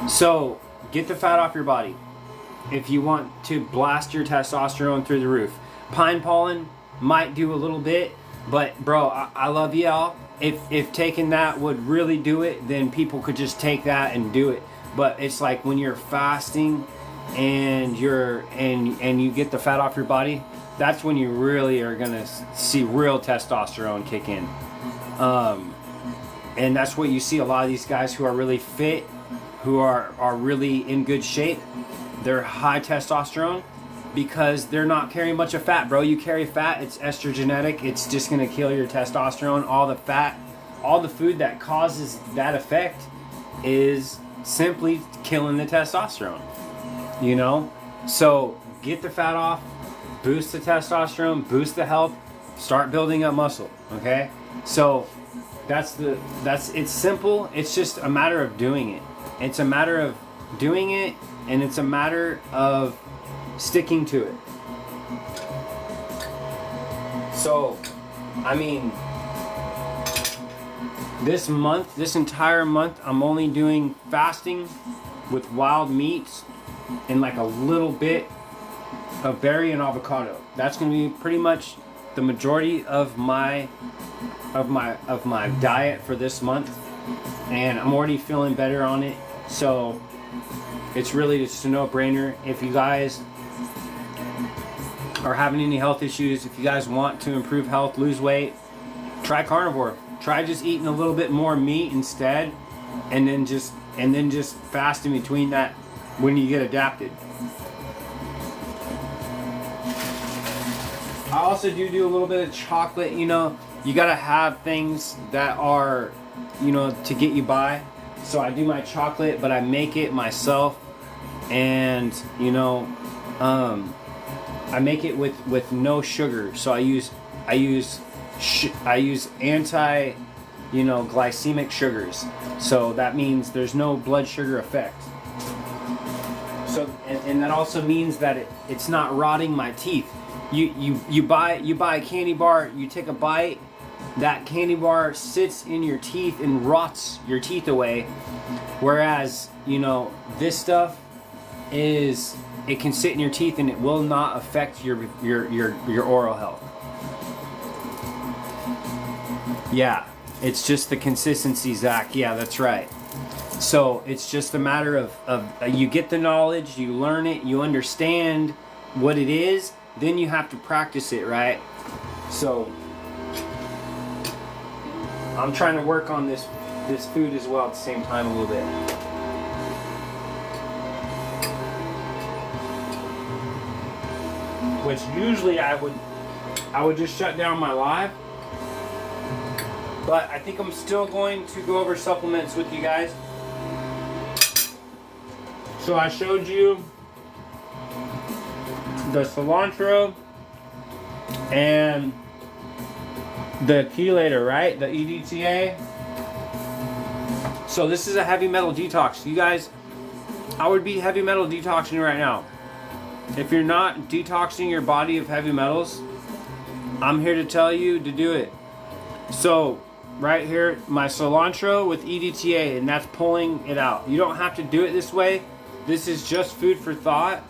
So get the fat off your body if you want to blast your testosterone through the roof. Pine pollen might do a little bit, but bro, I love y'all. If taking that would really do it, then people could just take that and do it. But it's like when you're fasting and you get the fat off your body, that's when you really are gonna see real testosterone kick in. And that's what you see a lot of these guys who are really fit, who are really in good shape. They're high testosterone because they're not carrying much of fat, bro. You carry fat, it's estrogenic. It's just gonna kill your testosterone. All the fat, all the food that causes that effect is simply killing the testosterone, you know? So get the fat off, boost the testosterone, boost the health, start building up muscle, okay? So it's simple. It's just a matter of doing it. It's a matter of doing it, and it's a matter of sticking to it. So, I mean, this entire month, I'm only doing fasting with wild meats and like a little bit of berry and avocado. That's going to be pretty much the majority of my diet for this month, and I'm already feeling better on it. So it's really just a no-brainer. If you guys are having any health issues, if you guys want to improve health, lose weight, try carnivore. Try just eating a little bit more meat instead, and then just fast in between that when you get adapted. I also do a little bit of chocolate. You know, you gotta have things that are, you know, to get you by. So I do my chocolate, but I make it myself, and you know, I make it with no sugar. So I use anti, you know, glycemic sugars. So that means there's no blood sugar effect. So and that also means that it's not rotting my teeth. You buy a candy bar, you take a bite, that candy bar sits in your teeth and rots your teeth away. Whereas, you know, this stuff it can sit in your teeth and it will not affect your oral health. Yeah, it's just the consistency, Zach. Yeah, that's right. So it's just a matter of you get the knowledge, you learn it, you understand what it is, then you have to practice it, right? So I'm trying to work on this food as well at the same time a little bit. Which usually I would just shut down my live. But I think I'm still going to go over supplements with you guys. So I showed you the cilantro and the chelator, right? The EDTA. So this is a heavy metal detox. You guys, I would be heavy metal detoxing right now. If you're not detoxing your body of heavy metals, I'm here to tell you to do it. So right here, my cilantro with EDTA, and that's pulling it out. You don't have to do it this way. This is just food for thought.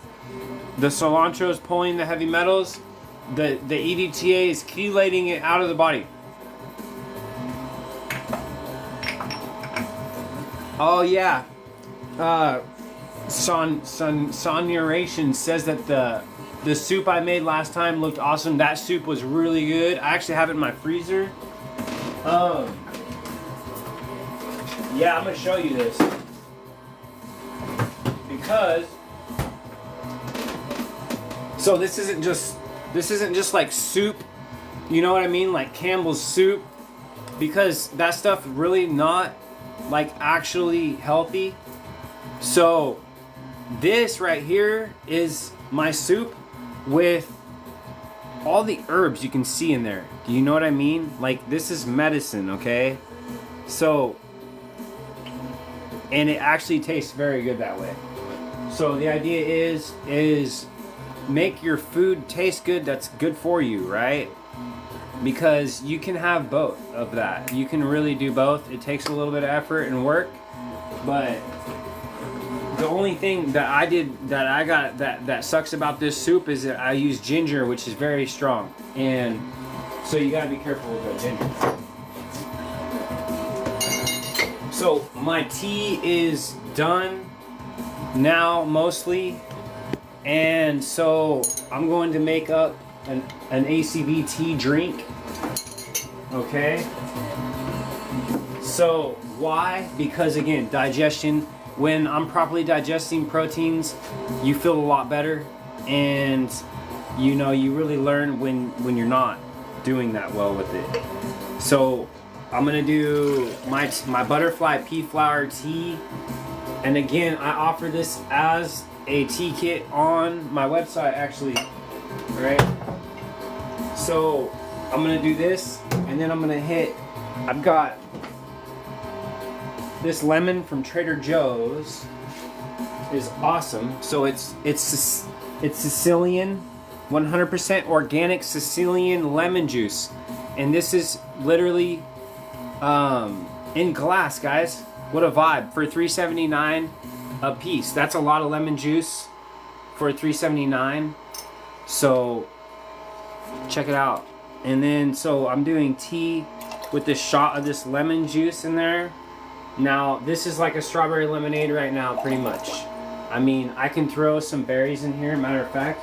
The cilantro is pulling the heavy metals. The EDTA is chelating it out of the body. Oh yeah. Sonuration says that the soup I made last time looked awesome. That soup was really good. I actually have it in my freezer. Yeah, I'm gonna show you this because so this isn't just like soup, you know what I mean, like Campbell's soup, because that stuff really not like actually healthy. So this right here is my soup with all the herbs you can see in there. Do you know what I mean? Like, this is medicine, okay? So, and it actually tastes very good that way. So the idea is make your food taste good that's good for you, right? Because you can have both of that. You can really do both. It takes a little bit of effort and work, but The only thing that I got that sucks about this soup is that I use ginger, which is very strong, and so you gotta be careful with the ginger. So my tea is done now mostly, and so I'm going to make up an ACV tea drink. Okay. So why? Because again, digestion. When I'm properly digesting proteins, you feel a lot better, and you know, you really learn when you're not doing that well with it. So I'm gonna do my butterfly pea flower tea, and again, I offer this as a tea kit on my website actually, right? So I'm gonna do this, and then I'm gonna hit, I've got this lemon from Trader Joe's is awesome. So it's Sicilian, 100% organic Sicilian lemon juice, and this is literally in glass, guys. What a vibe for $3.79 a piece. That's a lot of lemon juice for $3.79. So check it out. And then so I'm doing tea with this shot of this lemon juice in there. Now, this is like a strawberry lemonade right now, pretty much. I mean, I can throw some berries in here. Matter of fact,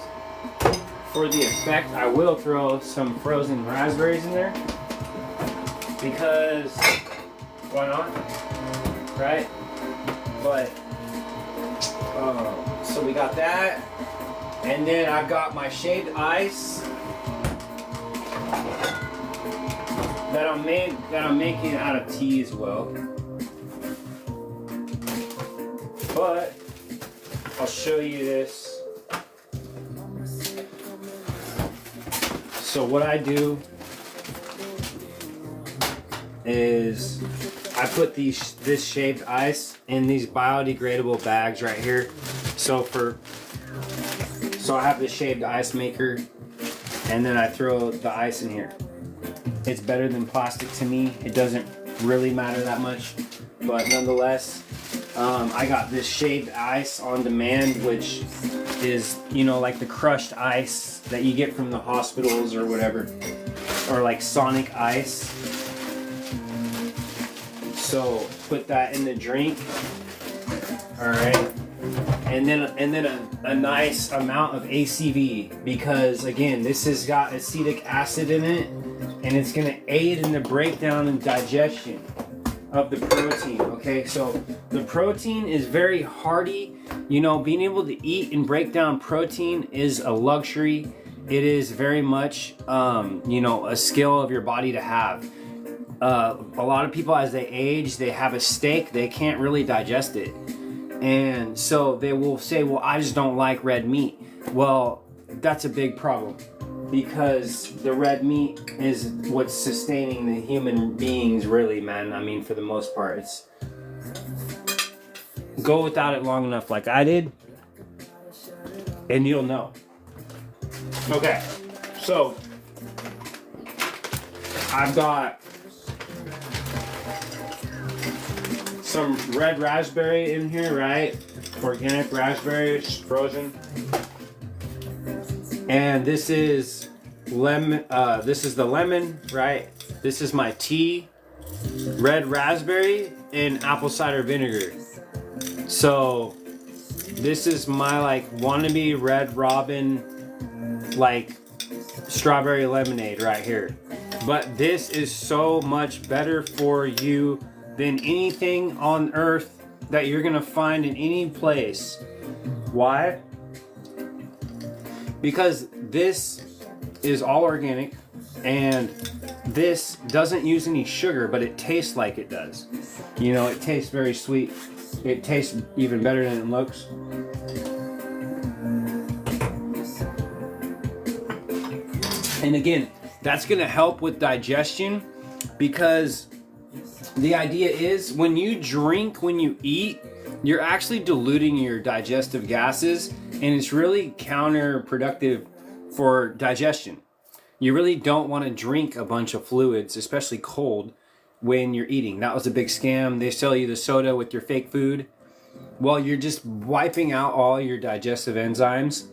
for the effect, I will throw some frozen raspberries in there. Because, why not? Right? But, so we got that. And then I've got my shaved ice that I'm making out of tea as well. But I'll show you this. So what I do is I put this shaved ice in these biodegradable bags right here. So I have the shaved ice maker, and then I throw the ice in here. It's better than plastic to me. It doesn't really matter that much, but nonetheless, I got this shaved ice on demand, which is, you know, like the crushed ice that you get from the hospitals or whatever, or like Sonic ice. So put that in the drink. All right, and then a nice amount of ACV, because again, this has got acetic acid in it, and it's gonna aid in the breakdown and digestion of the protein. Okay, so the protein is very hearty. You know, being able to eat and break down protein is a luxury. It is very much, you know, a skill of your body to have. A lot of people, as they age, they have a steak, they can't really digest it. And so they will say, well, I just don't like red meat. Well, that's a big problem, because the red meat is what's sustaining the human beings, really, man. I mean, for the most part, it's go without it long enough like I did, and you'll know. Okay, so I've got some red raspberry in here, right? Organic raspberries, frozen. And this is lemon. This is the lemon, right? This is my tea, red raspberry, and apple cider vinegar. So this is my like wannabe Red Robin, like strawberry lemonade right here. But this is so much better for you than anything on earth that you're gonna find in any place. Why? Because this is all organic, and this doesn't use any sugar, but it tastes like it does. You know, it tastes very sweet. It tastes even better than it looks. And again, that's gonna help with digestion, because the idea is when you drink, when you eat, you're actually diluting your digestive gases, and it's really counterproductive for digestion. You really don't want to drink a bunch of fluids, especially cold, when you're eating. That was a big scam. They sell you the soda with your fake food. Well, you're just wiping out all your digestive enzymes,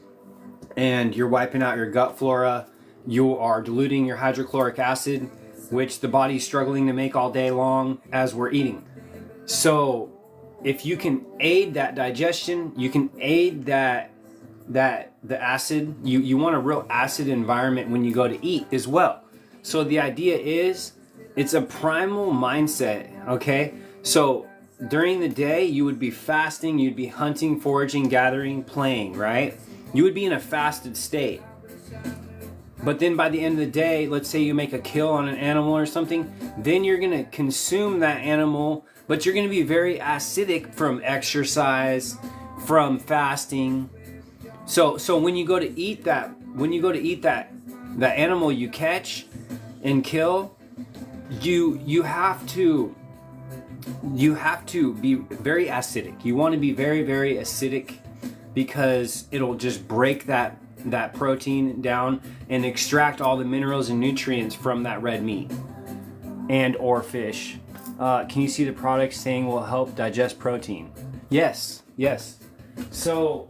and you're wiping out your gut flora. You are diluting your hydrochloric acid, which the body's struggling to make all day long as we're eating. So if you can aid that digestion, you can aid the acid. You want a real acid environment when you go to eat as well. So the idea is, it's a primal mindset, okay? So during the day, you would be fasting, you'd be hunting, foraging, gathering, playing, right? You would be in a fasted state. But then by the end of the day, let's say you make a kill on an animal or something, then you're going to consume that animal, but you're going to be very acidic from exercise, from fasting. So when you go to eat that animal you catch and kill, you have to be very acidic. You want to be very, very acidic, because it'll just break that protein down and extract all the minerals and nutrients from that red meat and or fish. Can you see the product saying will help digest protein? Yes. So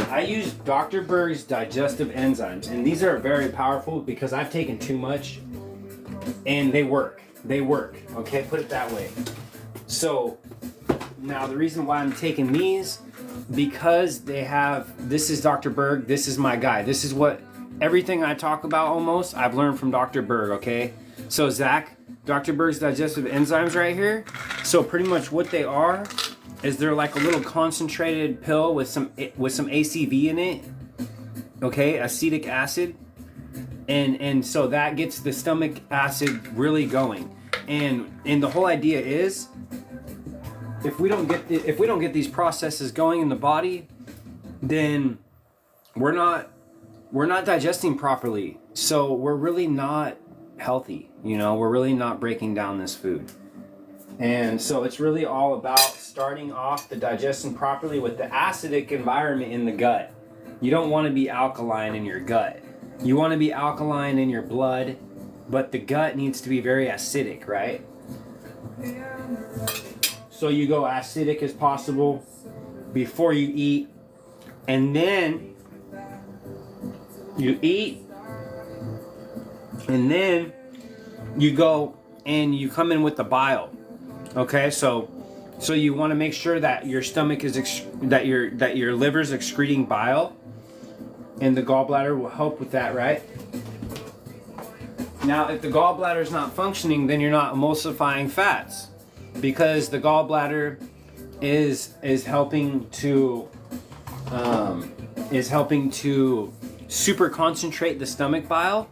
I use Dr. Berg's digestive enzymes, and these are very powerful because I've taken too much, and they work. Okay, put it that way. So now the reason why I'm taking these, because this is Dr. Berg, this is my guy. This is what everything I talk about almost, I've learned from Dr. Berg, okay? So Zach, Dr. Berg's digestive enzymes right here. So pretty much what they are is they're like a little concentrated pill with some ACV in it, okay, acetic acid. And so that gets the stomach acid really going. And the whole idea is, if we don't get these processes going in the body, then we're not digesting properly. So we're really not healthy, we're really not breaking down this food. And so it's really all about starting off the digestion properly with the acidic environment in the gut. You don't want to be alkaline in your gut. You want to be alkaline in your blood, but the gut needs to be very acidic, right? So you go acidic as possible before you eat, and then you eat, and then you go and you come in with the bile. Okay, so you want to make sure that your stomach is that your liver's excreting bile, and the gallbladder will help with that, right? Now, if the gallbladder is not functioning, then you're not emulsifying fats, because the gallbladder is helping to super concentrate the stomach bile.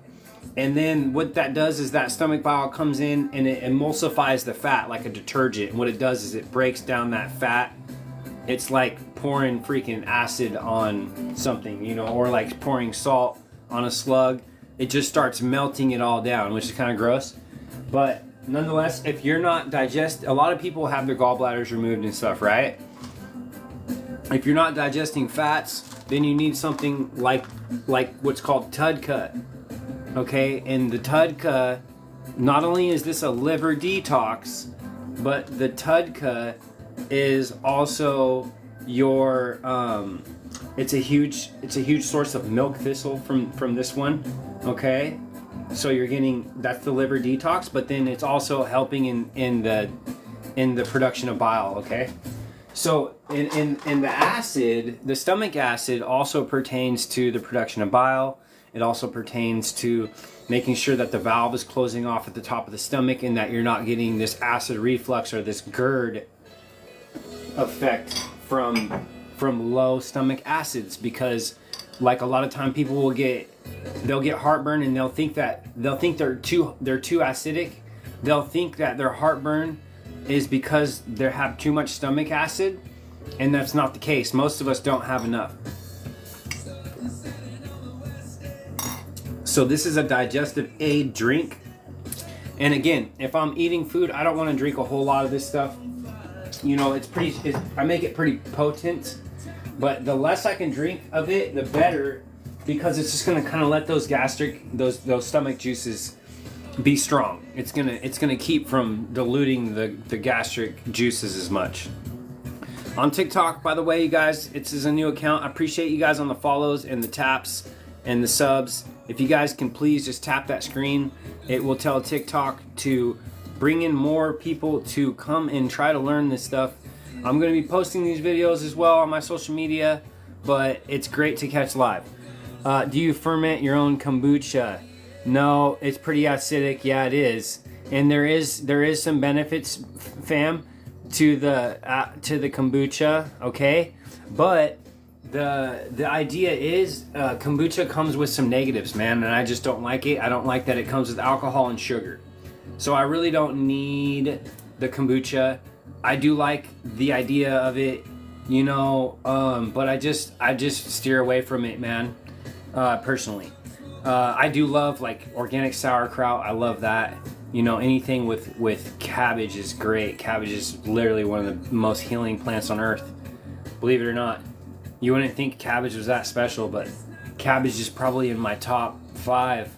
And then what that does is that stomach bile comes in and it emulsifies the fat like a detergent. And what it does is it breaks down that fat. It's like pouring freaking acid on something, or like pouring salt on a slug. It just starts melting it all down, which is kind of gross. But nonetheless, if you're not a lot of people have their gallbladders removed and stuff, right? If you're not digesting fats, then you need something like what's called TUDCA. Okay, and the TUDCA, not only is this a liver detox, but the TUDCA is also your it's a huge source of milk thistle from this one. Okay, so you're getting, that's the liver detox, but then it's also helping in the production of bile. Okay, so in the acid, the stomach acid also pertains to the production of bile. It also pertains to making sure that the valve is closing off at the top of the stomach, and that you're not getting this acid reflux or this GERD effect from low stomach acids. Because like a lot of time people they'll get heartburn, and they'll think they're too acidic. They'll think that their heartburn is because they have too much stomach acid, and that's not the case. Most of us don't have enough. So this is a digestive aid drink. And again, if I'm eating food, I don't want to drink a whole lot of this stuff. I make it pretty potent, but the less I can drink of it, the better, because it's just going to kind of let those stomach juices be strong. It's gonna keep from diluting the gastric juices as much. On TikTok, by the way, you guys, this is a new account. I appreciate you guys on the follows and the taps and the subs. If you guys can please just tap that screen, it will tell TikTok to bring in more people to come and try to learn this stuff. I'm going to be posting these videos as well on my social media, but it's great to catch live. Do you ferment your own kombucha? No, it's pretty acidic. Yeah, it is. And there is some benefits, fam, to the kombucha, okay? But the idea is kombucha comes with some negatives, man, and I just don't like it. I don't like that it comes with alcohol and sugar. So I really don't need the kombucha. I do like the idea of it, you know, but I just steer away from it, man, personally. I do love like organic sauerkraut. I love that. You know, anything with cabbage is great. Cabbage is literally one of the most healing plants on earth. Believe it or not. You wouldn't think cabbage was that special, but cabbage is probably in my top 5.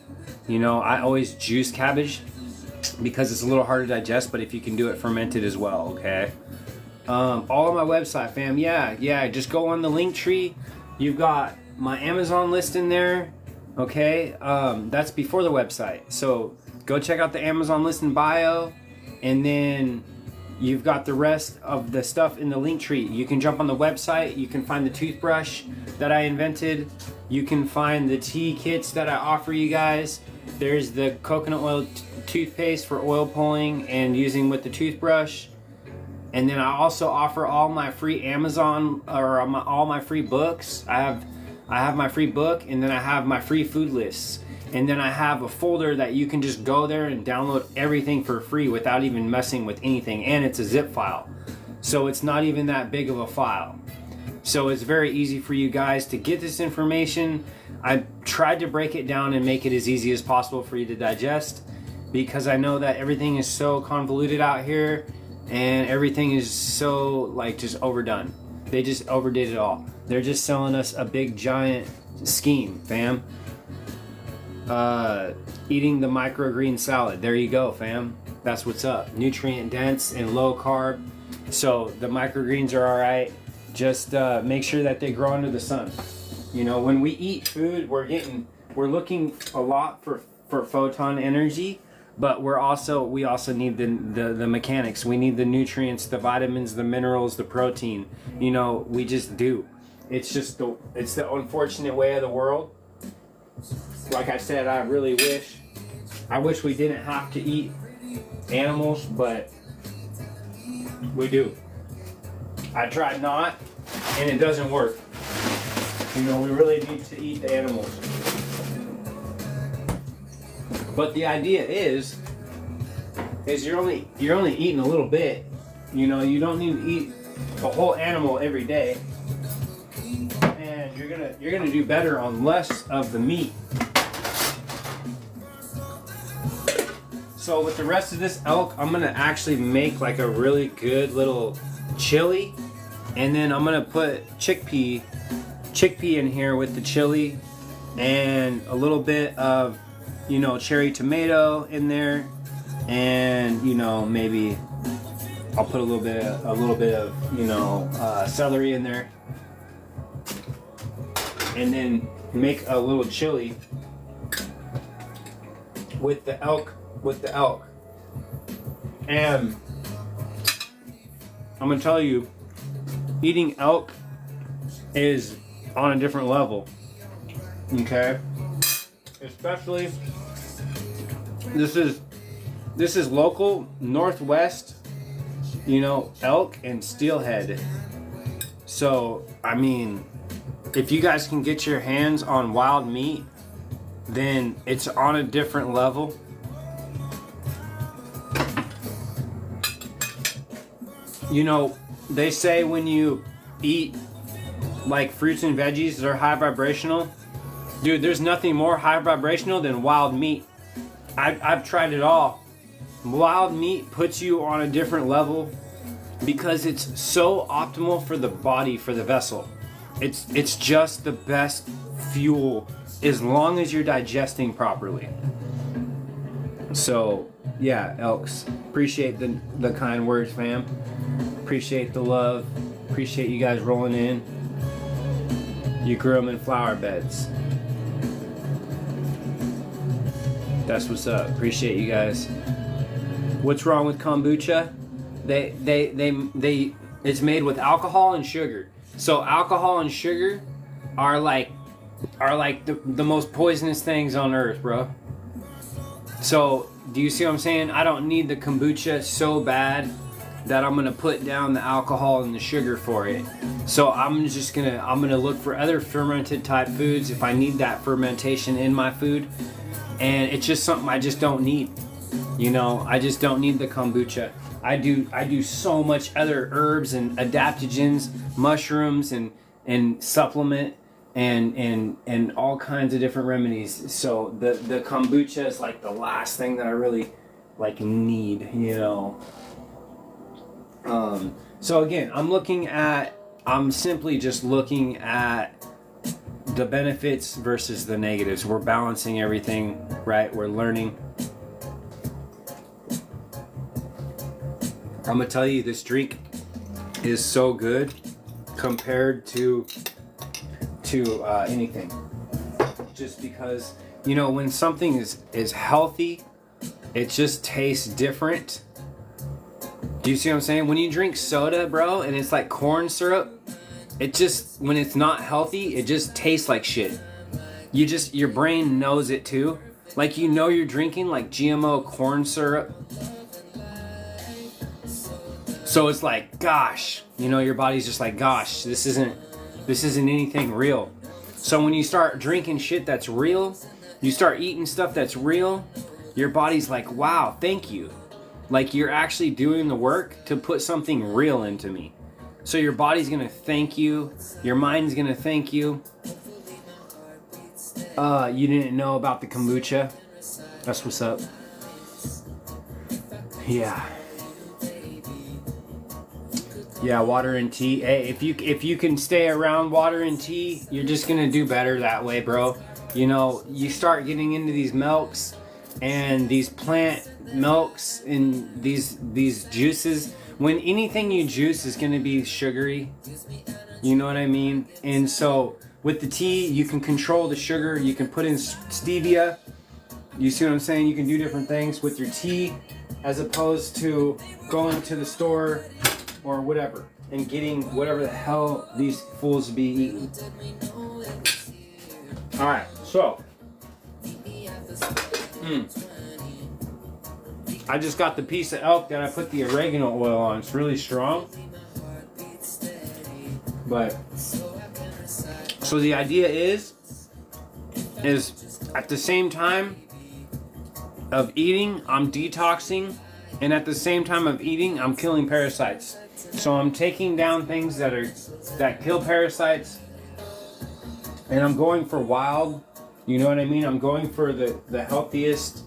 You know, I always juice cabbage because it's a little hard to digest, but if you can do it fermented as well, okay? All on my website, fam. Yeah, just go on the link tree. You've got my Amazon list in there, okay? That's before the website. So go check out the Amazon list in bio, and then you've got the rest of the stuff in the link tree. You can jump on the website. You can find the toothbrush that I invented. You can find the tea kits that I offer you guys. There's the coconut oil toothpaste for oil pulling and using with the toothbrush. And then I also offer all my free Amazon, or all my free books. I have my free book, and then I have my free food lists. And then I have a folder that you can just go there and download everything for free without even messing with anything. And it's a zip file. So it's not even that big of a file. So it's very easy for you guys to get this information. I tried to break it down and make it as easy as possible for you to digest, because I know that everything is so convoluted out here and everything is so like just overdone. They just overdid it all. They're just selling us a big giant scheme, fam. Eating the microgreen salad. There you go, fam. That's what's up. Nutrient dense and low carb. So the microgreens are all right. Just make sure that they grow under the sun. You know, when we eat food, we're looking a lot for photon energy, but we also need the mechanics. We need the nutrients, the vitamins, the minerals, the protein. You know, we just do. It's just the unfortunate way of the world. Like I said, I wish we didn't have to eat animals, but we do. I tried not, and it doesn't work. You know, we really need to eat the animals. But the idea is you're only eating a little bit. You know, you don't need to eat a whole animal every day, and you're gonna do better on less of the meat. So with the rest of this elk, I'm gonna actually make like a really good little chili, and then I'm gonna put chickpea in here with the chili, and a little bit of, you know, cherry tomato in there, and you know, maybe I'll put a little bit of you know, celery in there, and then make a little chili with the elk. And I'm gonna tell you, eating elk is on a different level, okay? Especially this is local Northwest, you know, elk and steelhead. So I mean, if you guys can get your hands on wild meat, then it's on a different level. You know, they say when you eat like fruits and veggies that are high vibrational, dude, there's nothing more high vibrational than wild meat. I've tried it all. Wild meat puts you on a different level because it's so optimal for the body, for the vessel. It's just the best fuel as long as you're digesting properly. So yeah, elks, appreciate the kind words, fam. Appreciate the love. Appreciate you guys rolling in. You grew them in flower beds. That's what's up. Appreciate you guys. What's wrong with kombucha? It's made with alcohol and sugar. So alcohol and sugar are like the most poisonous things on earth, bro. So do you see what I'm saying? I don't need the kombucha so bad that I'm gonna put down the alcohol and the sugar for it. So I'm gonna look for other fermented type foods if I need that fermentation in my food. And it's just something I just don't need. You know, I just don't need the kombucha. I do so much other herbs and adaptogens, mushrooms and supplement and all kinds of different remedies. So the kombucha is like the last thing that I really like need, you know. So again, I'm simply just looking at the benefits versus the negatives. We're balancing everything, right? We're learning. I'm gonna tell you, this drink is so good compared to anything. Just because, you know, when something is healthy, it just tastes different. Do you see what I'm saying? When you drink soda, bro, and it's like corn syrup, it just, when it's not healthy, it just tastes like shit. Your brain knows it too. Like, you know, you're drinking like GMO corn syrup. So it's like, gosh, you know, your body's just like, gosh, this isn't anything real. So when you start drinking shit that's real, you start eating stuff that's real, your body's like, wow, thank you. Like, you're actually doing the work to put something real into me. So your body's gonna thank you. Your mind's gonna thank you. You didn't know about the kombucha. That's what's up. Yeah. Yeah, water and tea. Hey, if you can stay around water and tea, you're just gonna do better that way, bro. You know, you start getting into these milks and these plant milks and these juices. When anything you juice is going to be sugary, you know what I mean? And so with the tea, you can control the sugar. You can put in stevia. You see what I'm saying? You can do different things with your tea as opposed to going to the store or whatever and getting whatever the hell these fools be eating. All right, so I just got the piece of elk that I put the oregano oil on. It's really strong. But, so the idea is at the same time of eating, I'm detoxing. And at the same time of eating, I'm killing parasites. So I'm taking down things that kill parasites. And I'm going for wild. You know what I mean? I'm going for the healthiest.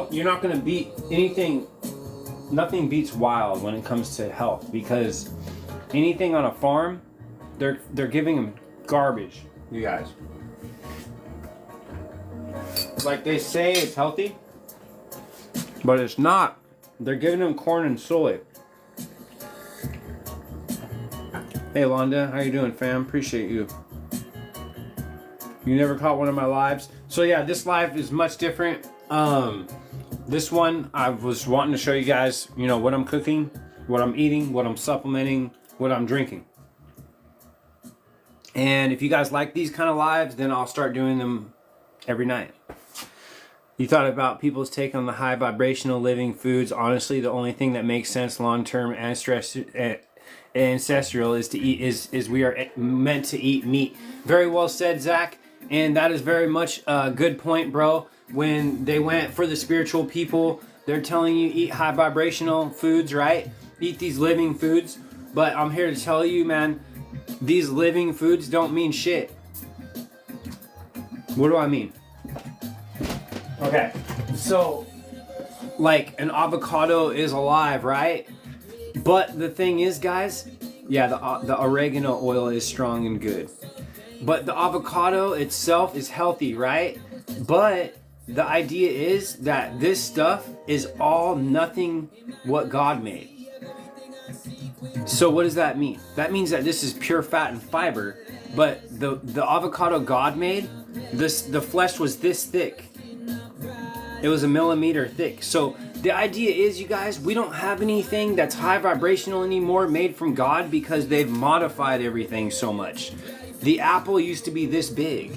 You're not going to beat anything. Nothing beats wild when it comes to health, because anything on a farm, they're giving them garbage, you guys. Like, they say it's healthy, but it's not. They're giving them corn and soy. Hey Londa, how you doing, fam? Appreciate you. You never caught one of my lives. So yeah, this live is much different. This one, I was wanting to show you guys, you know, what I'm cooking, what I'm eating, what I'm supplementing, what I'm drinking. And if you guys like these kind of lives, then I'll start doing them every night. You thought about people's take on the high vibrational living foods. Honestly, the only thing that makes sense long-term ancestral is to eat is we are meant to eat meat. Very well said, Zach. And that is very much a good point, bro. When they went for the spiritual people, they're telling you eat high vibrational foods, right? Eat these living foods. But I'm here to tell you, man, these living foods don't mean shit. What do I mean? Okay, so like an avocado is alive, right? But the thing is, guys, yeah, the oregano oil is strong and good. But the avocado itself is healthy, right? But the idea is that this stuff is all nothing what God made. So what does that mean? That means that this is pure fat and fiber, but the avocado God made, the flesh was this thick. It was a millimeter thick. So the idea is, you guys, we don't have anything that's high vibrational anymore made from God because they've modified everything so much. The apple used to be this big.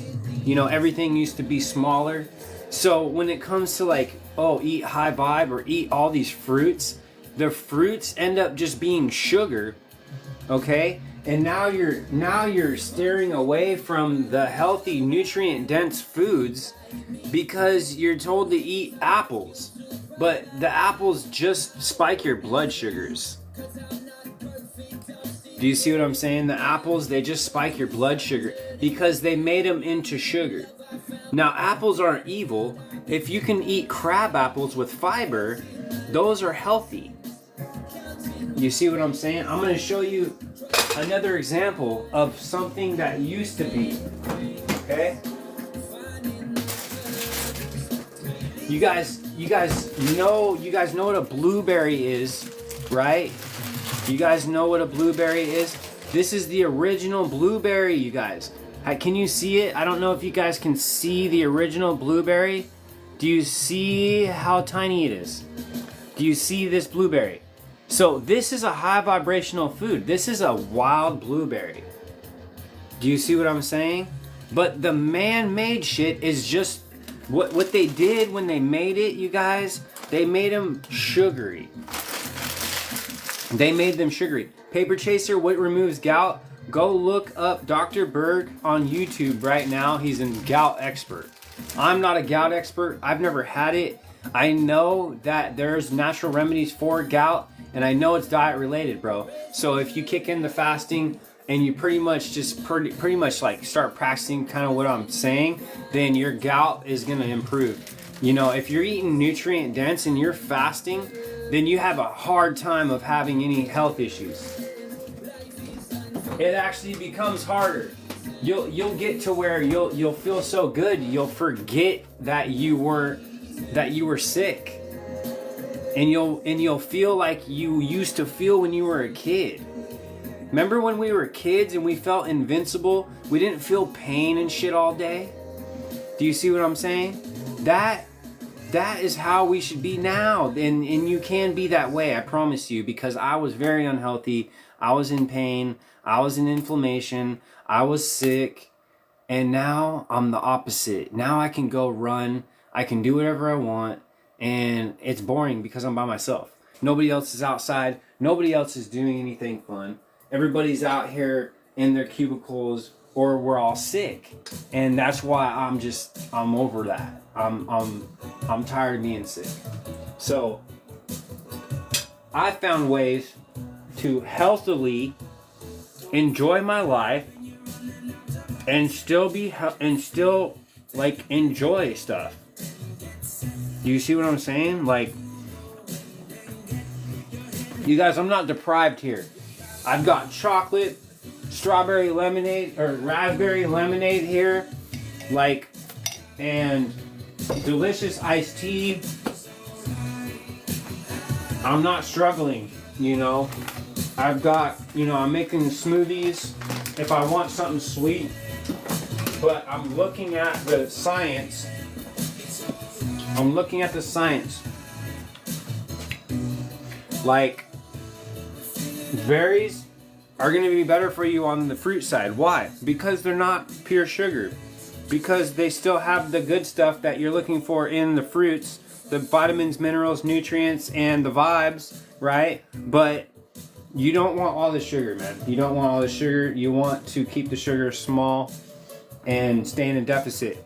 You know, everything used to be smaller. So when it comes to like, oh, eat high vibe or eat all these fruits, the fruits end up just being sugar, okay? And now you're steering away from the healthy, nutrient-dense foods because you're told to eat apples. But the apples just spike your blood sugars. Do you see what I'm saying? The apples, they just spike your blood sugar because they made them into sugar. Now, apples aren't evil. If you can eat crab apples with fiber, those are healthy. You see what I'm saying? I'm going to show you another example of something that used to be. Okay? You guys know what a blueberry is, right? You guys know what a blueberry is? This is the original blueberry, you guys. Can you see it? I don't know if you guys can see the original blueberry. Do you see how tiny it is? Do you see this blueberry? So this is a high vibrational food. This is a wild blueberry. Do you see what I'm saying? But the man-made shit is just what they did when they made it, you guys. They made them sugary. They made them sugary. Paper Chaser, what removes gout? Go look up Dr. Berg on YouTube right now. He's a gout expert. I'm not a gout expert. I've never had it. I know that there's natural remedies for gout, and I know it's diet related, bro. So if you kick in the fasting and you pretty much like start practicing kind of what I'm saying, then your gout is going to improve. You know, if you're eating nutrient dense and you're fasting, then you have a hard time of having any health issues. It actually becomes harder. You'll get to where you'll feel so good you'll forget that you were sick, and you'll feel like you used to feel when you were a kid. Remember when we were kids and we felt invincible? We didn't feel pain and shit all day. Do you see what I'm saying? That is how we should be now, and you can be that way, I promise you, because I was very unhealthy. I was in pain. I was in inflammation. I was sick. And now I'm the opposite. Now I can go run. I can do whatever I want. And it's boring because I'm by myself. Nobody else is outside. Nobody else is doing anything fun. Everybody's out here in their cubicles, or we're all sick. And that's why I'm over that. I'm tired of being sick. So I found ways to healthily enjoy my life and still like enjoy stuff. Do you see what I'm saying? Like, you guys, I'm not deprived here. I've got chocolate, strawberry lemonade, or raspberry lemonade here, like, and delicious iced tea. I'm not struggling, you know. I've got, I'm making smoothies if I want something sweet, but I'm looking at the science. Like, berries are going to be better for you on the fruit side. Why? Because they're not pure sugar. Because they still have the good stuff that you're looking for in the fruits, the vitamins, minerals, nutrients, and the vibes, right? But you don't want all the sugar, man. You don't want all the sugar. You want to keep the sugar small and stay in a deficit.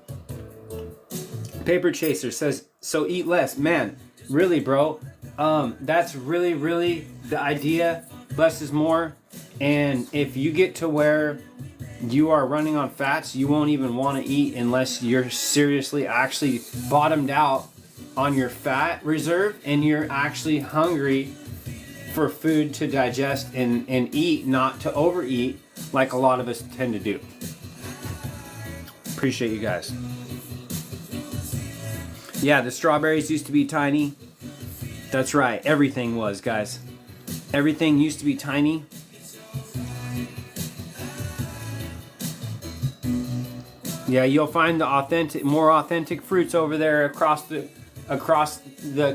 Paper Chaser says, so eat less. Man, really, bro. That's really, really the idea. Less is more. And if you get to where you are running on fats, you won't even want to eat unless you're seriously actually bottomed out on your fat reserve and you're actually hungry for food to digest and eat, not to overeat like a lot of us tend to do. Appreciate you guys. Yeah, the strawberries used to be tiny. That's right. Everything was, guys. Everything used to be tiny. Yeah, you'll find the more authentic fruits over there across the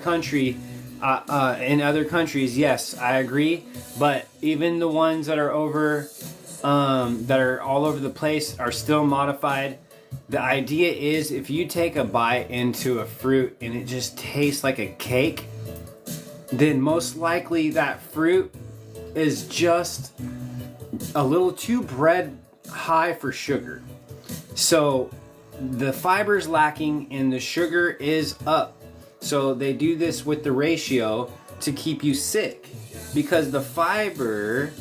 country, in other countries. Yes, I agree. But even the ones that are that are all over the place are still modified. The idea is if you take a bite into a fruit and it just tastes like a cake, then most likely that fruit is just a little too bred high for sugar. So the fiber's lacking and the sugar is up. So they do this with the ratio to keep you sick, because the fiber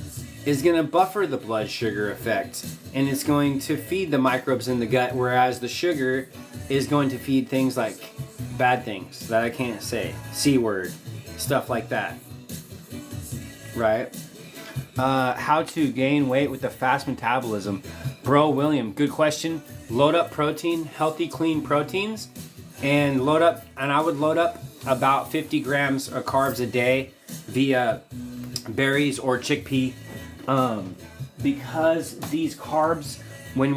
is going to buffer the blood sugar effect and it's going to feed the microbes in the gut, whereas the sugar is going to feed things like bad things that I can't say, C word, stuff like that, right? How to gain weight with a fast metabolism. Bro, William, good question. Load up protein, healthy, clean proteins, and I would load up about 50 grams of carbs a day via berries or chickpea, because these carbs, when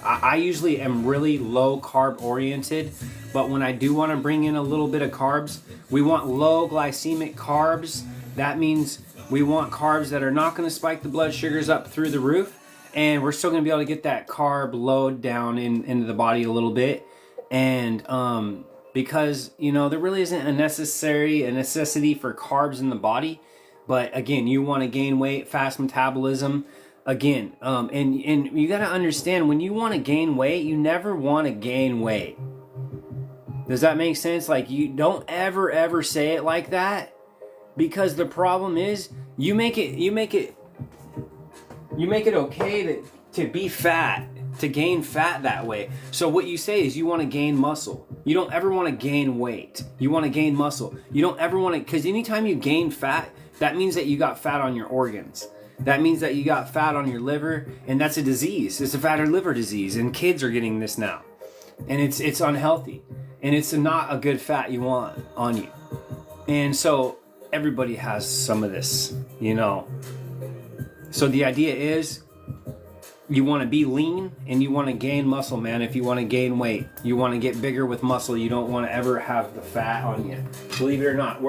I usually am really low carb oriented, but when I do want to bring in a little bit of carbs, we want low glycemic carbs. That means we want carbs that are not going to spike the blood sugars up through the roof, and we're still going to be able to get that carb load down into the body a little bit. And because, there really isn't a necessity for carbs in the body. But again, you want to gain weight, fast metabolism. Again, and you got to understand, when you want to gain weight, you never want to gain weight. Does that make sense? Like, you don't ever say it like that, because the problem is you make it okay to be fat, to gain fat that way. So what you say is you want to gain muscle. You don't ever want to gain weight. You want to gain muscle. You don't ever want to, because anytime you gain fat, that means that you got fat on your organs. That means that you got fat on your liver, and that's a disease. It's a fatty liver disease, and kids are getting this now. And it's unhealthy, and it's not a good fat you want on you. And so everybody has some of this, So the idea is you want to be lean and you want to gain muscle, man. If you want to gain weight, you want to get bigger with muscle. You don't want to ever have the fat on you. Believe it or not,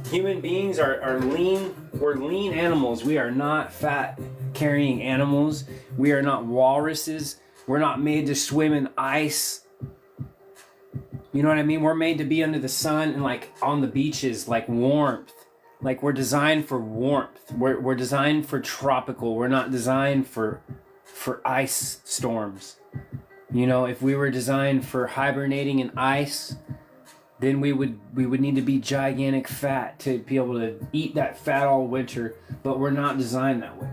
human beings are lean. We're lean animals. We are not fat carrying animals. We are not walruses. We're not made to swim in ice. You know what I mean? We're made to be under the sun and like on the beaches, like warmth. Like, we're designed for warmth. We're designed for tropical. We're not designed for ice storms. If we were designed for hibernating in ice, then we would need to be gigantic fat to be able to eat that fat all winter. But we're not designed that way.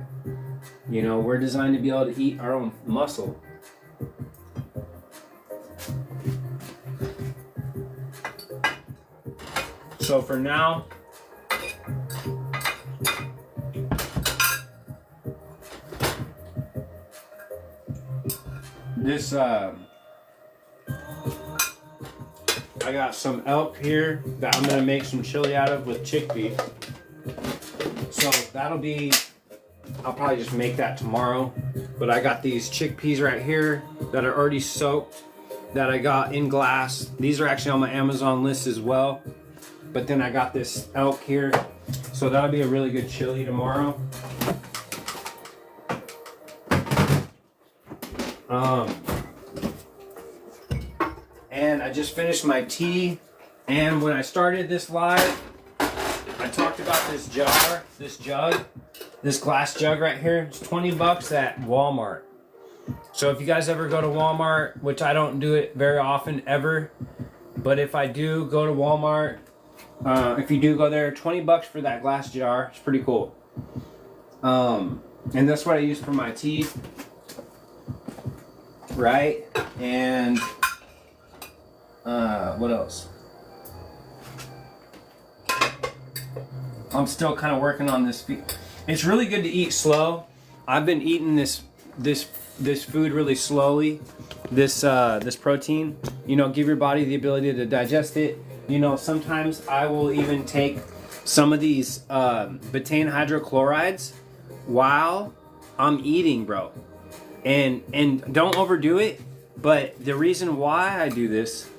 We're designed to be able to eat our own muscle. So for now, I got some elk here that I'm going to make some chili out of with chickpea. So I'll probably just make that tomorrow. But I got these chickpeas right here that are already soaked, that I got in glass. These are actually on my Amazon list as well. But then I got this elk here. So that'll be a really good chili tomorrow. And I just finished my tea, and when I started this live, I talked about this glass jug right here. It's 20 bucks at Walmart. So if you guys ever go to Walmart, which I don't do it very often ever, but if I do go to Walmart, if you do go there, 20 bucks for that glass jar. It's pretty cool. And that's what I use for my tea. Right? And what else? I'm still kind of working on this. It's really good to eat slow. I've been eating this food really slowly. this protein. You know, give your body the ability to digest it. You know, sometimes I will even take some of these betaine hydrochlorides while I'm eating, bro. And don't overdo it. But the reason why I do this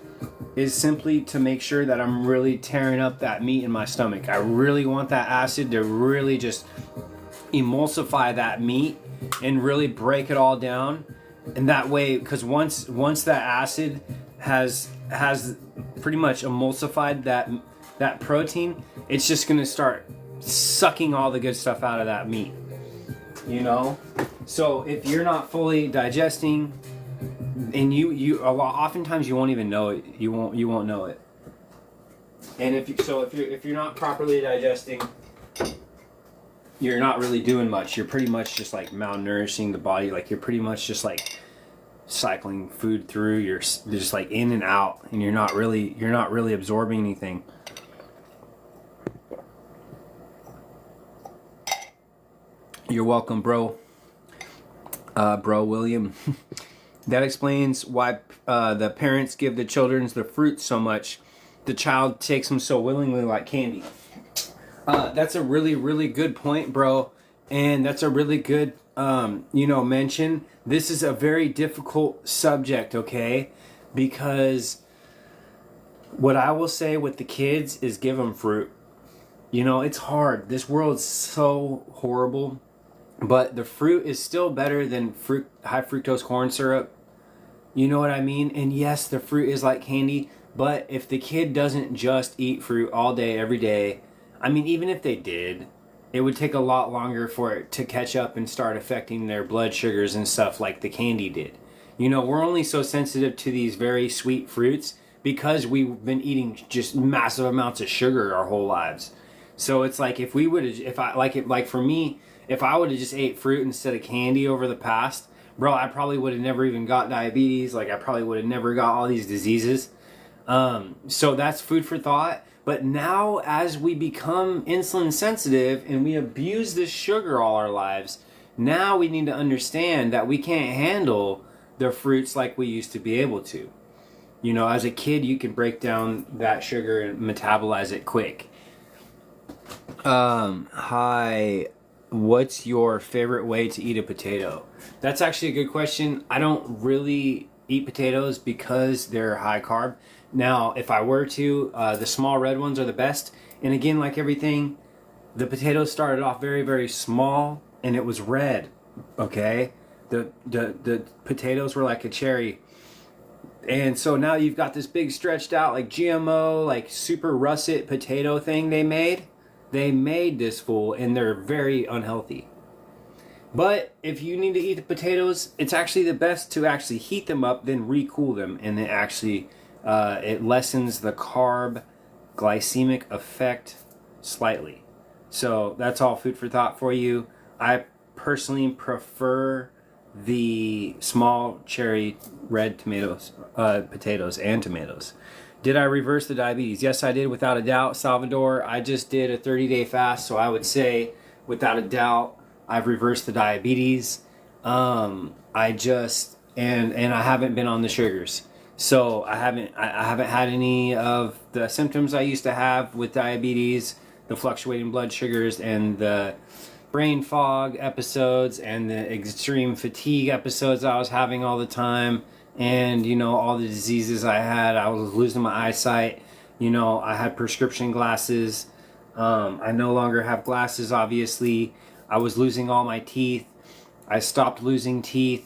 is simply to make sure that I'm really tearing up that meat in my stomach. I really want that acid to really just emulsify that meat and really break it all down. And that way, because once that acid has pretty much emulsified that protein, it's just gonna start sucking all the good stuff out of that meat. You know, so if you're not fully digesting, and oftentimes you won't even know it. You won't know it. And if you're not properly digesting, you're not really doing much. You're pretty much just like malnourishing the body. Like you're pretty much just like cycling food through. You're just like in and out, and you're not really absorbing anything. You're welcome, bro. Bro William. That explains why the parents give the children the fruit so much. The child takes them so willingly like candy. That's a really, really good point, bro. And that's a really good, mention. This is a very difficult subject, okay? Because what I will say with the kids is give them fruit. You know, it's hard. This world's so horrible. But the fruit is still better than high fructose corn syrup. You know what I mean? And yes, the fruit is like candy, but if the kid doesn't just eat fruit all day, every day, I mean, even if they did, it would take a lot longer for it to catch up and start affecting their blood sugars and stuff like the candy did. You know, we're only so sensitive to these very sweet fruits because we've been eating just massive amounts of sugar our whole lives. So it's like if we would have, for me, if I would have just ate fruit instead of candy over the past, bro, I probably would have never even got diabetes. Like, I probably would have never got all these diseases. So that's food for thought. But now, as we become insulin sensitive and we abuse this sugar all our lives, now we need to understand that we can't handle the fruits like we used to be able to. You know, as a kid, you can break down that sugar and metabolize it quick. Hi. What's your favorite way to eat a potato? That's actually a good question. I don't really eat potatoes because they're high carb. Now, if I were to, the small red ones are the best. And again, like everything, the potatoes started off very, very small and it was red. Okay? The potatoes were like a cherry. And so now you've got this big stretched out like GMO, like super russet potato thing they made. They made this fool and they're very unhealthy. But if you need to eat the potatoes, it's actually the best to actually heat them up, then recool them, and then actually it lessens the carb glycemic effect slightly. So that's all food for thought for you. I personally prefer the small cherry red potatoes and tomatoes. Did I reverse the diabetes? Yes, I did, without a doubt. Salvador, I just did a 30-day fast, so I would say, without a doubt, I've reversed the diabetes. I just and I haven't been on the sugars, so I haven't had any of the symptoms I used to have with diabetes, the fluctuating blood sugars, and the brain fog episodes, and the extreme fatigue episodes I was having all the time. And, you know, all the diseases I had. I was losing my eyesight. You know, I had prescription glasses. I no longer have glasses, obviously. I was losing all my teeth. I stopped losing teeth.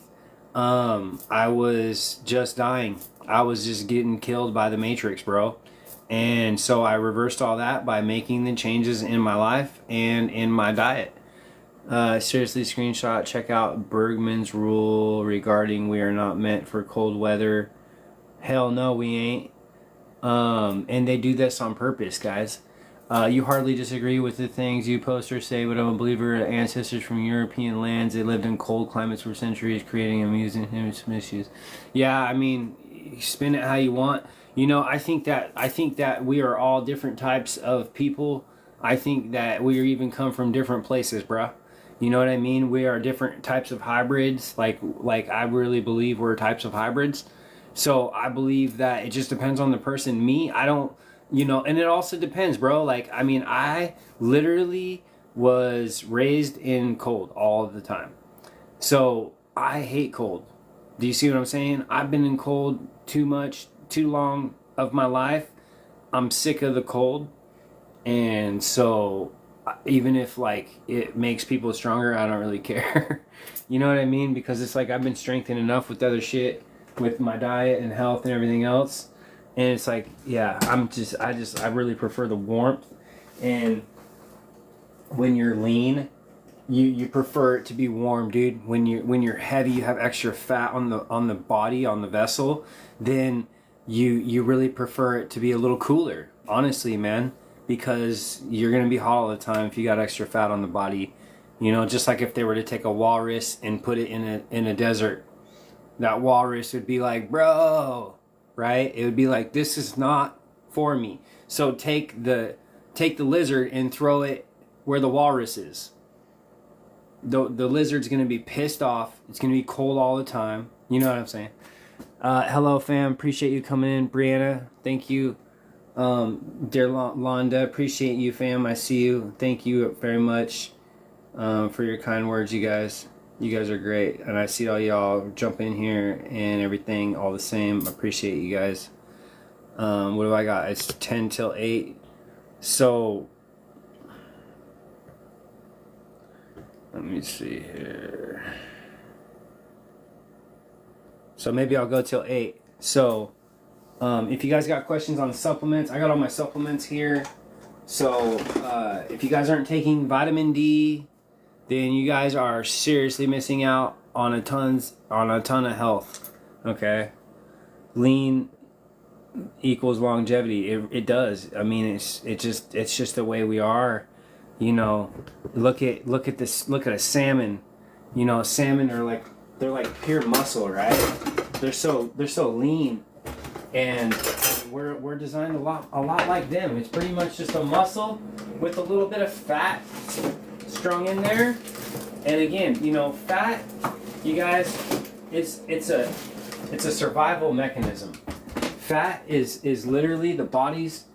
I was just dying. I was just getting killed by the Matrix, bro. And so I reversed all that by making the changes in my life and in my diet. Seriously, screenshot, check out Bergman's rule regarding we are not meant for cold weather. Hell no, we ain't. And they do this on purpose, guys. You hardly disagree with the things you post or say, but I'm a believer in ancestors from European lands. They lived in cold climates for centuries, creating amusing issues. Yeah, I mean, spin it how you want. You know, I think that we are all different types of people. I think that we even come from different places, bruh. You know what I mean? We are different types of hybrids. Like I really believe we're types of hybrids. So I believe that it just depends on the person. Me, I don't, you know, and it also depends, bro. Like, I mean, I literally was raised in cold all the time. So I hate cold. Do you see what I'm saying? I've been in cold too much, too long of my life. I'm sick of the cold. And so even if like it makes people stronger, I don't really care. You know what I mean? Because it's like I've been strengthened enough with other shit, with my diet and health and everything else. And it's like, yeah, I really prefer the warmth. And when you're lean, you prefer it to be warm, dude. When you're heavy, you have extra fat on the body, on the vessel, then you really prefer it to be a little cooler, honestly, man, because you're gonna be hot all the time if you got extra fat on the body. You know, just like if they were to take a walrus and put it in a desert, that walrus would be like, bro, right? It would be like, this is not for me. So take the lizard and throw it where the walrus is. The lizard's gonna be pissed off. It's gonna be cold all the time. You know what I'm saying? Hello, fam. Appreciate you coming in, Brianna. Thank you, dear Londa. Appreciate you, fam. I see you. Thank you very much for your kind words, you guys. You guys are great, and I see all y'all jump in here and everything. All the same. Appreciate you guys. What do I got? It's 10 till 8. So. Let me see here. So maybe I'll go till 8. So if you guys got questions on supplements, I got all my supplements here. So if you guys aren't taking vitamin D, then you guys are seriously missing out on a ton of health. Okay, lean equals longevity. It does. I mean, it's just the way we are. You know, look at this. Look at a salmon. You know, salmon are like, they're like pure muscle, right? They're so lean, and we're designed a lot like them. It's pretty much just a muscle with a little bit of fat strung in there. And again, you know, fat, you guys, it's a survival mechanism. Fat is literally the body's.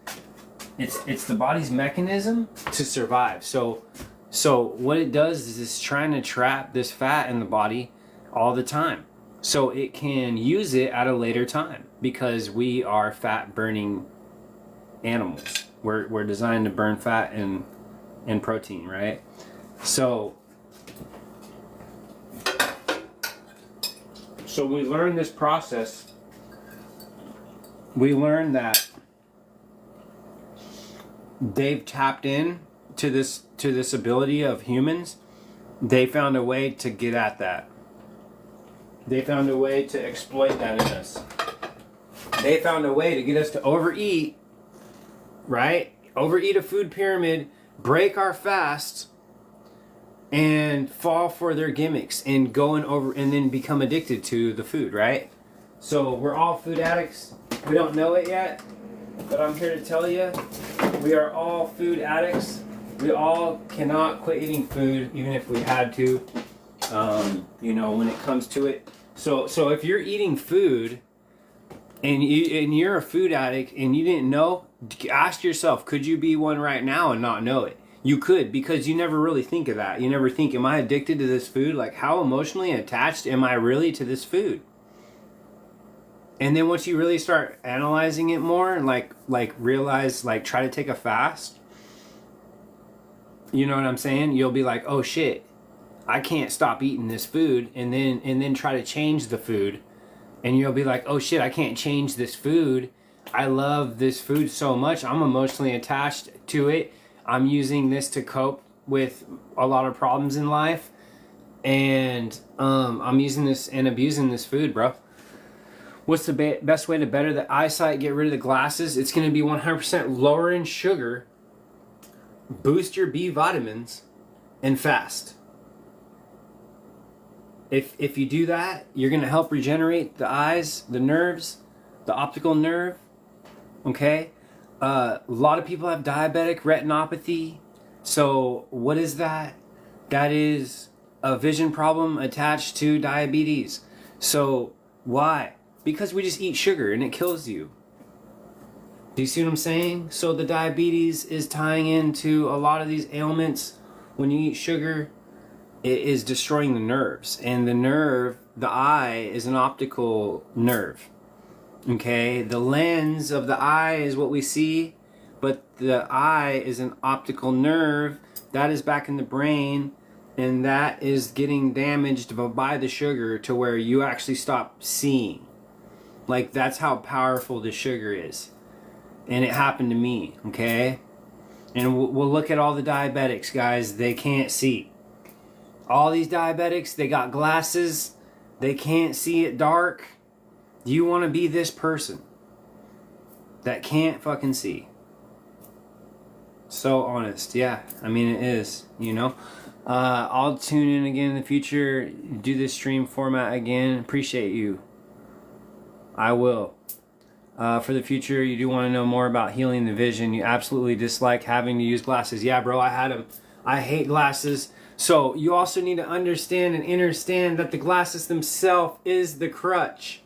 It's the body's mechanism to survive. So what it does is it's trying to trap this fat in the body all the time, so it can use it at a later time, because we are fat burning animals. We're designed to burn fat and protein, right? So we learned this process. We learned that they've tapped in to this ability of humans. They found a way to get at that. They found a way to exploit that in us. They found a way to get us to overeat, right? Overeat a food pyramid, break our fast, and fall for their gimmicks and and then become addicted to the food, right? So we're all food addicts. We don't know it yet, but I'm here to tell you, we are all food addicts. We all cannot quit eating food, even if we had to. You know, when it comes to it. So if you're eating food and you're a food addict and you didn't know, ask yourself, could you be one right now and not know it? You could, because you never really think of that. You never think, am I addicted to this food? Like, how emotionally attached am I really to this food? And then once you really start analyzing it more, like realize, like, try to take a fast, you know what I'm saying? You'll be like, oh shit, I can't stop eating this food, and then try to change the food, and you'll be like, oh shit, I can't change this food. I love this food so much. I'm emotionally attached to it. I'm using this to cope with a lot of problems in life, and I'm using this and abusing this food, bro. What's the best way to better the eyesight, get rid of the glasses? It's going to be 100% lower in sugar, boost your B vitamins, and fast. If you do that, you're going to help regenerate the eyes, the nerves, the optical nerve, okay? A lot of people have diabetic retinopathy. So what is that? that is a vision problem attached to diabetes. So why? Because we just eat sugar and it kills you. Do you see what I'm saying? So the diabetes is tying into a lot of these ailments. When you eat sugar, it is destroying the nerves. And the nerve, the eye, is an optical nerve. Okay? The lens of the eye is what we see, but the eye is an optical nerve that is back in the brain, and that is getting damaged by the sugar to where you actually stop seeing. Like, that's how powerful the sugar is. And it happened to me, okay? And we'll look at all the diabetics, guys. They can't see. All these diabetics, they got glasses. They can't see it dark. Do you want to be this person that can't fucking see? So honest. Yeah, I mean, it is, you know? I'll tune in again in the future. Do this stream format again. Appreciate you. I will. For the future, you do want to know more about healing the vision. You absolutely dislike having to use glasses. Yeah, bro, I had them. I hate glasses. So you also need to understand and understand that the glasses themselves is the crutch.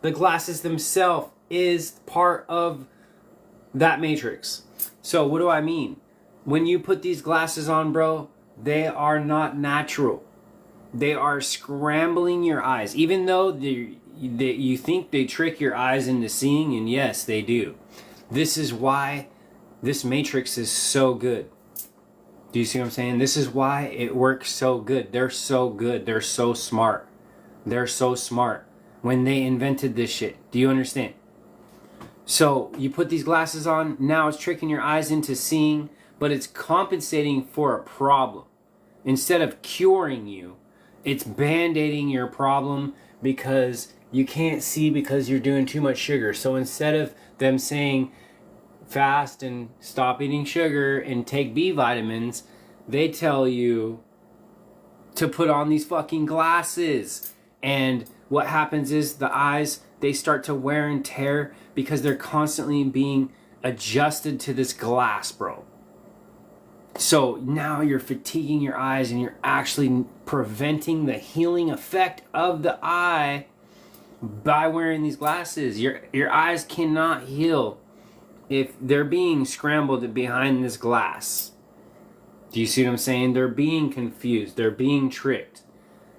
The glasses themselves is part of that matrix. So what do I mean? When you put these glasses on, bro, they are not natural. They are scrambling your eyes. Even though you think they trick your eyes into seeing, and yes, they do. This is why this matrix is so good. Do you see what I'm saying? This is why it works so good. They're so good. They're so smart. They're so smart when they invented this shit. Do you understand? So you put these glasses on, now it's tricking your eyes into seeing, but it's compensating for a problem. Instead of curing you, it's band-aiding your problem because you can't see because you're doing too much sugar. So instead of them saying fast and stop eating sugar and take B vitamins, they tell you to put on these fucking glasses. And what happens is the eyes, they start to wear and tear because they're constantly being adjusted to this glass, bro. So now you're fatiguing your eyes and you're actually preventing the healing effect of the eye by wearing these glasses. Your eyes cannot heal if they're being scrambled behind this glass. Do you see what I'm saying? They're being confused. They're being tricked.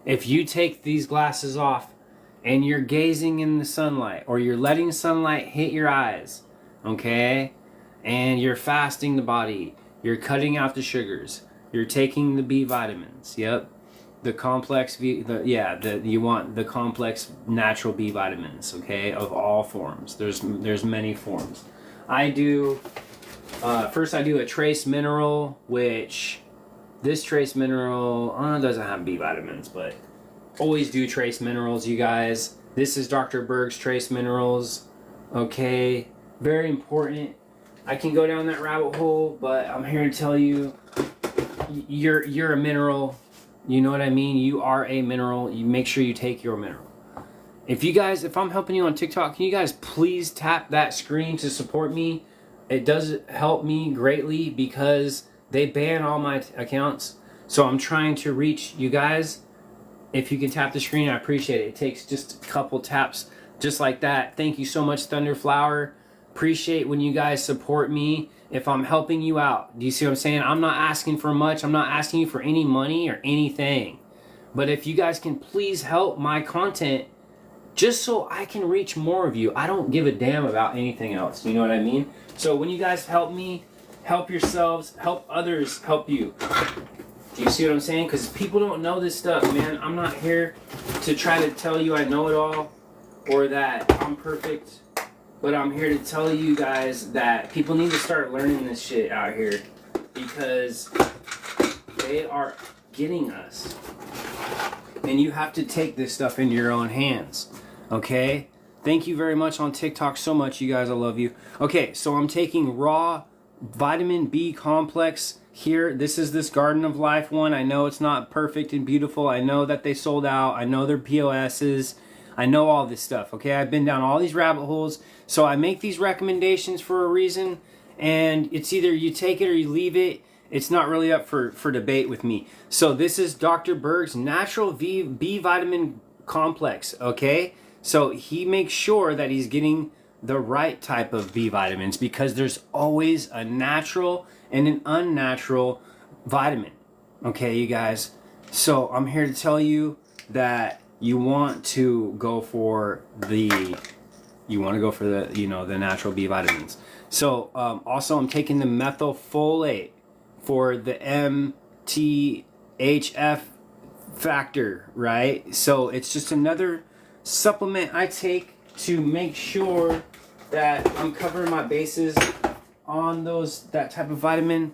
If you take these glasses off and you're gazing in the sunlight, or you're letting sunlight hit your eyes, okay? And you're fasting the body, you're cutting out the sugars, you're taking the B vitamins, yep. The complex you want the complex natural B vitamins, okay, of all forms. There's many forms. I do first I do a trace mineral, which this trace mineral doesn't have B vitamins, but always do trace minerals, you guys. This is Dr. Berg's trace minerals, okay, very important. I can go down that rabbit hole, but I'm here to tell you, you're a mineral. You know what I mean? You are a mineral. You make sure you take your mineral. If I'm helping you on TikTok, can you guys please tap that screen to support me? It does help me greatly because they ban all my accounts. So I'm trying to reach you guys. If you can tap the screen, I appreciate it. It takes just a couple taps just like that. Thank you so much, Thunderflower. Appreciate when you guys support me. If I'm helping you out, do you see what I'm saying? I'm not asking for much. I'm not asking you for any money or anything. But if you guys can please help my content just so I can reach more of you. I don't give a damn about anything else. You know what I mean? So when you guys help me, help yourselves, help others, help you. Do you see what I'm saying? Because people don't know this stuff, man. I'm not here to try to tell you I know it all or that I'm perfect. But I'm here to tell you guys that people need to start learning this shit out here because they are getting us. And you have to take this stuff into your own hands, okay? Thank you very much on TikTok so much, you guys. I love you. Okay, so I'm taking raw vitamin B complex here. This is this Garden of Life one. I know it's not perfect and beautiful. I know that they sold out. I know they're POSs. I know all this stuff, okay? I've been down all these rabbit holes. So I make these recommendations for a reason, and it's either you take it or you leave it. it's not really up for debate with me. So this is Dr. Berg's natural B vitamin complex, okay? So he makes sure that he's getting the right type of B vitamins, because there's always a natural and an unnatural vitamin, okay, you guys? So I'm here to tell you that you want to go for the the natural B vitamins. So also I'm taking the methylfolate for the MTHF factor, right? So it's just another supplement I take to make sure that I'm covering my bases on that type of vitamin.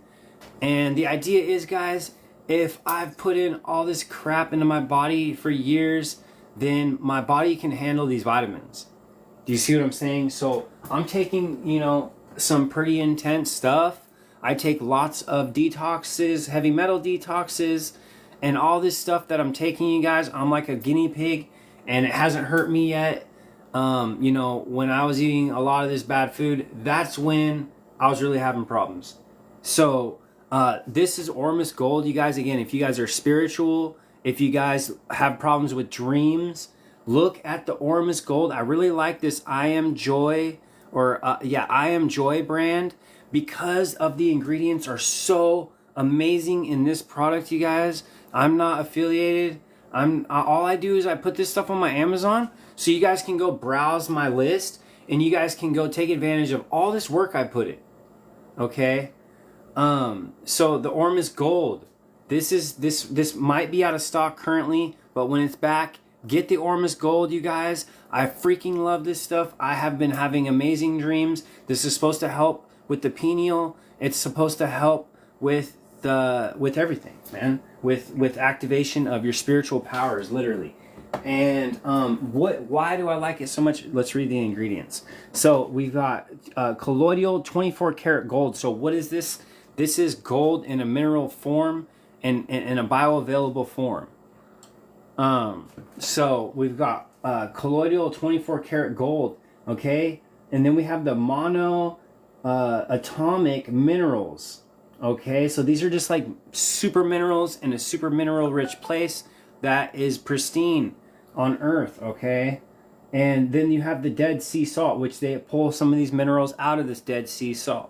And the idea is, guys, if I've put in all this crap into my body for years, then my body can handle these vitamins. Do you see what I'm saying? So I'm taking, some pretty intense stuff. I take lots of detoxes, heavy metal detoxes, and all this stuff that I'm taking, you guys. I'm like a guinea pig, and it hasn't hurt me yet. When I was eating a lot of this bad food, that's when I was really having problems. So this is Ormus Gold, you guys. Again, if you guys are spiritual, if you guys have problems with dreams, look at the Ormus Gold. I really like this I Am Joy brand, because of the ingredients are so amazing in this product, you guys. I'm not affiliated. All I do is I put this stuff on my Amazon, so you guys can go browse my list and you guys can go take advantage of all this work I put in. Okay? So the Ormus Gold, this might be out of stock currently, but when it's back, get the Ormus Gold, you guys. I freaking love this stuff. I have been having amazing dreams. This is supposed to help with the pineal. It's supposed to help with everything, man. With activation of your spiritual powers, literally. And why do I like it so much? Let's read the ingredients. So we've got colloidal 24 karat gold. So what is this? This is gold in a mineral form and in a bioavailable form. So we've got colloidal 24 karat gold, okay? And then we have the atomic minerals, okay? So these are just like super minerals in a super mineral rich place that is pristine on Earth, okay? And then you have the Dead Sea salt, which they pull some of these minerals out of this Dead Sea salt,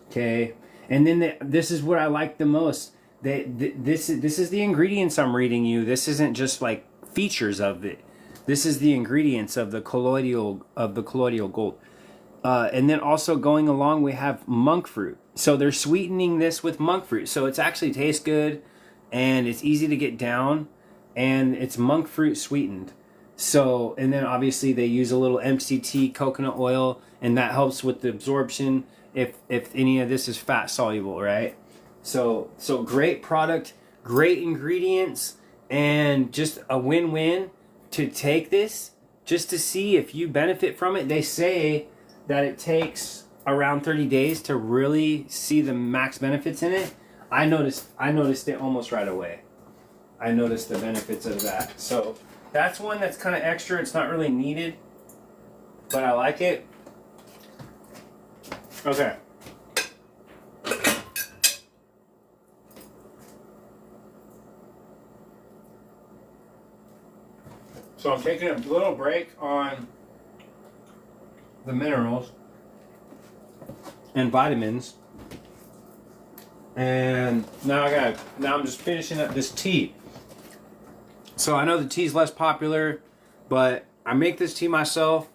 okay? And then this is what I like the most. This is the ingredients I'm reading you. This isn't just like features of it. This is the ingredients of the colloidal gold. And then also going along, we have monk fruit. So they're sweetening this with monk fruit. So it's actually tastes good, and it's easy to get down, and it's monk fruit sweetened. So, and then obviously they use a little MCT coconut oil, and that helps with the absorption if any of this is fat soluble, right? So great product, great ingredients, and just a win-win to take this just to see if you benefit from it. They say that it takes around 30 days to really see the max benefits in it. I noticed it almost right away. I noticed the benefits of that. So that's one that's kind of extra. It's not really needed, but I like it. Okay. So I'm taking a little break on the minerals and vitamins, and now I'm just finishing up this tea. So I know the tea's less popular, but I make this tea myself,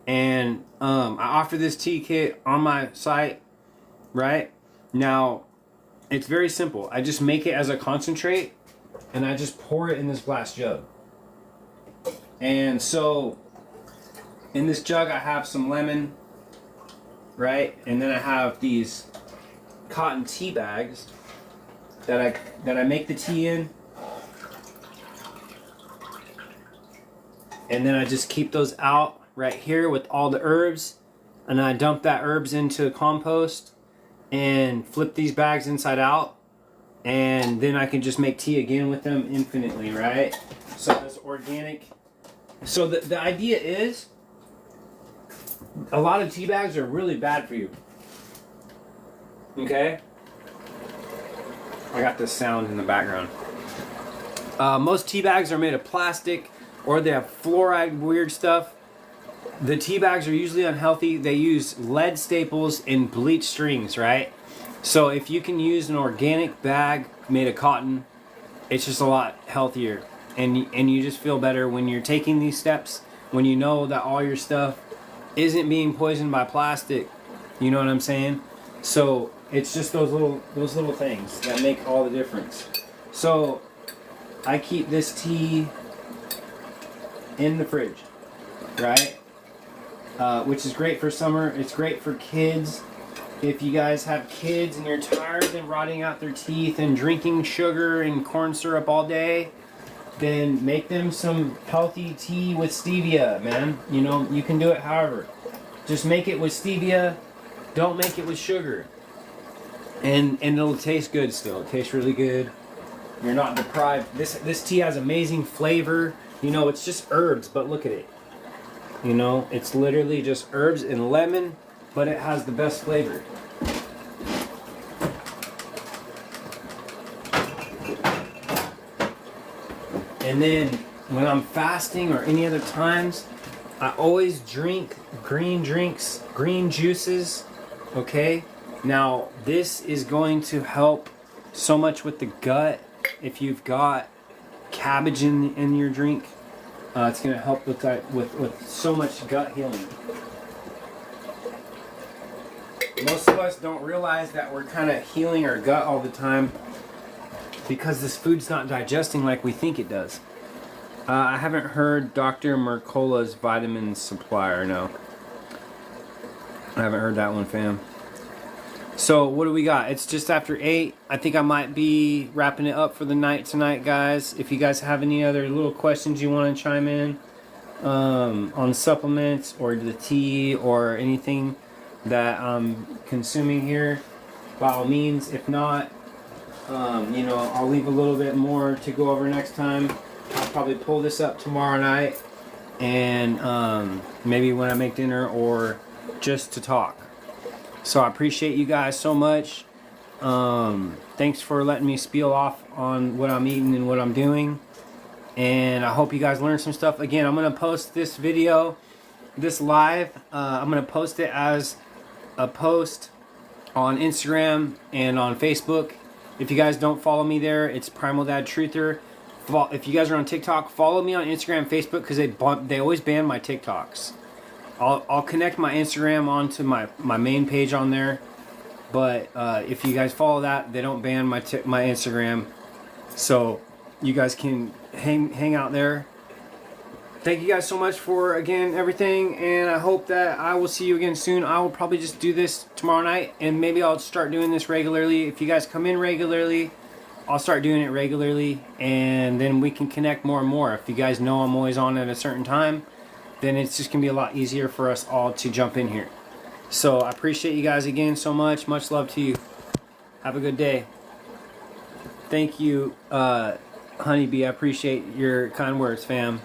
and I offer this tea kit on my site. Right now, it's very simple. I just make it as a concentrate, and I just pour it in this glass jug. And so in this jug I have some lemon, right? And then I have these cotton tea bags that I make the tea in. And then I just keep those out right here with all the herbs, and I dump that herbs into compost and flip these bags inside out, and then I can just make tea again with them infinitely, right? So it's organic. So the idea is, a lot of tea bags are really bad for you. Okay? I got this sound in the background. Most tea bags are made of plastic, or they have fluoride weird stuff. The tea bags are usually unhealthy. They use lead staples and bleach strings, right? So if you can use an organic bag made of cotton, it's just a lot healthier. And you just feel better when you're taking these steps, when you know that all your stuff isn't being poisoned by plastic. You know what I'm saying? So it's just those little things that make all the difference. So I keep this tea in the fridge, right? Which is great for summer. It's great for kids. If you guys have kids and you're tired of them rotting out their teeth and drinking sugar and corn syrup all day, then make them some healthy tea with stevia, man. You know, you can do it however. Just make it with stevia. Don't make it with sugar. And it'll taste good still. It tastes really good. You're not deprived. This tea has amazing flavor. You know, it's just herbs, but look at it. You know, it's literally just herbs and lemon, but it has the best flavor. And then when I'm fasting or any other times, I always drink green drinks, green juices, okay? Now, this is going to help so much with the gut. If you've got cabbage in your drink, it's going to help with that, with so much gut healing. Most of us don't realize that we're kind of healing our gut all the time because this food's not digesting like we think it does. I haven't heard Dr. Mercola's vitamin supplier, no. I haven't heard that one, fam. So what do we got? It's just after 8. I think I might be wrapping it up for the night tonight, guys. If you guys have any other little questions you want to chime in on supplements or the tea or anything that I'm consuming here, by all means. If not, you know, I'll leave a little bit more to go over next time. I'll probably pull this up tomorrow night, and maybe when I make dinner or just to talk. So I appreciate you guys so much. Thanks for letting me spiel off on what I'm eating and what I'm doing. And I hope you guys learned some stuff. Again, I'm going to post this video, this live. I'm going to post it as a post on Instagram and on Facebook. If you guys don't follow me there, it's Primal Dad Truther. If you guys are on TikTok, follow me on Instagram and Facebook because they always ban my TikToks. I'll connect my Instagram onto my main page on there, but if you guys follow that, they don't ban my Instagram, so you guys can hang out there. Thank you guys so much for, again, everything, and I hope that I will see you again soon. I will probably just do this tomorrow night, and maybe I'll start doing this regularly. If you guys come in regularly, I'll start doing it regularly, and then we can connect more and more. If you guys know I'm always on at a certain time, then it's just going to be a lot easier for us all to jump in here. So I appreciate you guys again so much. Much love to you. Have a good day. Thank you, Honeybee. I appreciate your kind words, fam.